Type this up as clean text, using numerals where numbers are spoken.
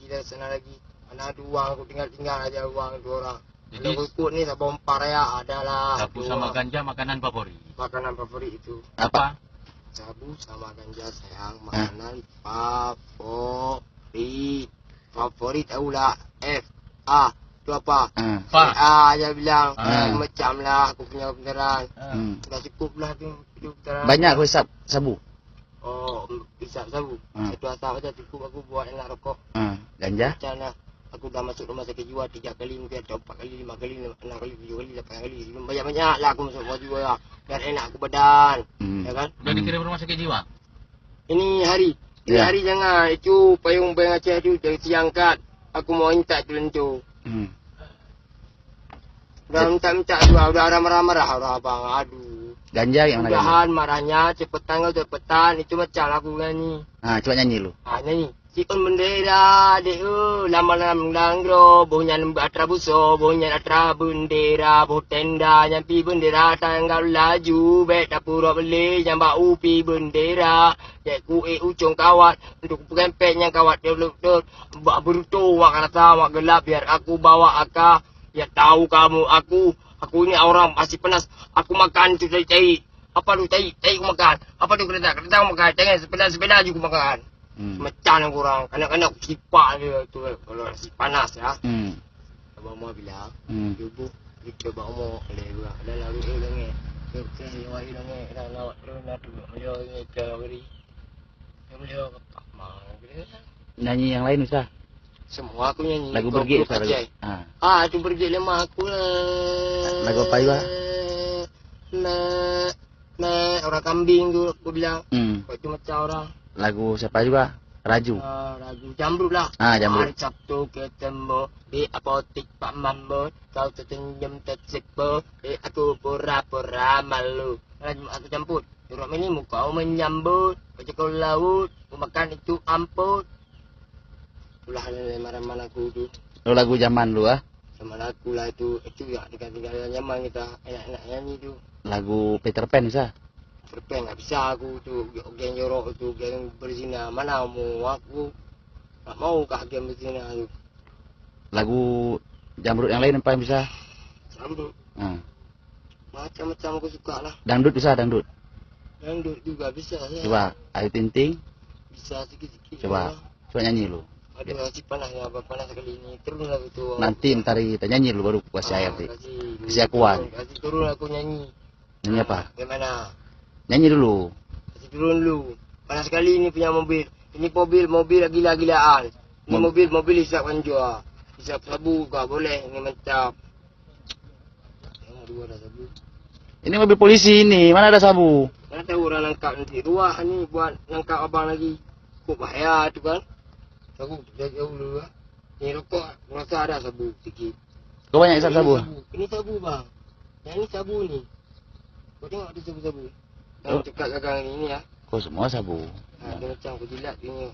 dari sana lagi. Mana ada uang aku tinggal aja uang 2 orang. Jadi Kalau aku ikut ni sabun paraya adalah sabu sama ganja makanan favorit. makanan favorit itu. Apa? Sabu sama ganja sayang makanan favorit. Favorit tahulah. F A itu apa? Pak. A aja bilang. Ah. Macam lah aku punya beneran. Dah cukup lah tu hidup beneran. Banyak aku hisap sabu. Oh, hisap sabu. Satu asap aja cukup aku buat enak rokok. Ganja? Macam lah. Aku dah masuk rumah sakit jiwa 3 kali mungkin atau 4 kali, 5 kali, 6 kali, 7 kali, 8 kali. Banyak-banyak lah aku masuk rumah jiwa lah. Biar enak aku badan. Ya kan? Udah dikirim rumah sakit jiwa? Ini hari. Ini hari jangan. Itu payung Aceh tu jangan siangkat. Aku mau minta tu lencu. Udah minta-minta tu. Udah marah-marah orang abang. Aduh. Ganja yang mana ganja? Udahan marahnya cepetan kau cepetan. Itu macam aku nyanyi. Coba nyanyi lu. Nyanyi. Siun bendera deu lama-lama langgro bunyan atrabuso bunyan atra bendera bo tenda nyampi bendera tanggal laju bet dapura beli nyamba upi bendera ya ku ucung kawat untuk pempek yang kawat dulu bak berutu wak rasa wak gelap biar aku bawa aka ya tahu kamu aku ini orang masih panas aku makan tu cai apa tu cai aku makan apa tu kereta aku makan jangan sepeda juga makan. Macam yang kurang. Kanak-kanak kipak dia tu kalau nasi panas ya. Abang Umar bilang, ibu kita bawa umur boleh juga. Dan lalu dengar. Kita yang dengar dan lawat nak tu. Dia ni cari. Dia boleh apa mau dia. Nyanyi yang lain Ustaz. Semua aku nyanyi. Lagu bergit Ustaz. Itu bergit lemah aku lah. Lagu apa juga? Orang kambing tu aku bilang. Itu macam orang. Lagu siapa juga? Raju. Raju Jamrut lah. Jamrut. Hari Sabtu ketemu di apotik Pak Mahmud. Kau tersenyum tersipu. Aku pura-pura malu. Raju aku campur. Turut ini muka menyambut. Baca kau laut. Aku makan itu amput. Itulah marah-marah aku tu. Lagu zaman lu Sama lagu lah itu. Itu ya tinggal-tinggal nyaman kita. Enak-enak nyanyi tu. Lagu Peter Pan Ustaz. Terpen tak bisa aku tu geng jorok tu geng berzina mana mau aku tak mau kah geng berzina tu. Lagu Jamrut yang lain apa yang bisa? Jamrut. Macam-macam aku suka lah. Dangdut bisa dangdut. Dangdut juga bisa ya. Coba Ayu Ting Ting. Bisa sikit-sikit. Coba nyanyi lu. Aduh masih panasnya apa panas kali ini turun lah tu. Nanti ntar kita nyanyi lu baru kasih air ti. Kasih akuan. Kasih turun aku nyanyi. Nyanyi apa? Gimana? Nyanyi dulu. Kasih turun dulu. Panas sekali ini punya mobil. Ini mobil gila-gilaan. Ini mobil hisapkan jual. Hisap sabu kah boleh. Ini mantap. Dua ada sabu. Ini mobil polisi ini. Mana ada sabu? Mana tahu orang nangkap nanti. Ruah ni buat nangkap abang lagi. Kok bahaya tu kan. Sabu jauh dulu lah. Ini rokok. Rasa ada sabu sikit. Kau banyak hisap sabu? Ini sabu bang. Yang ini sabu ni. Kau tengok ada sabu-sabu. Yang dekat gagang ini ya. Kau semua sabu. Dia macam aku jilat ni.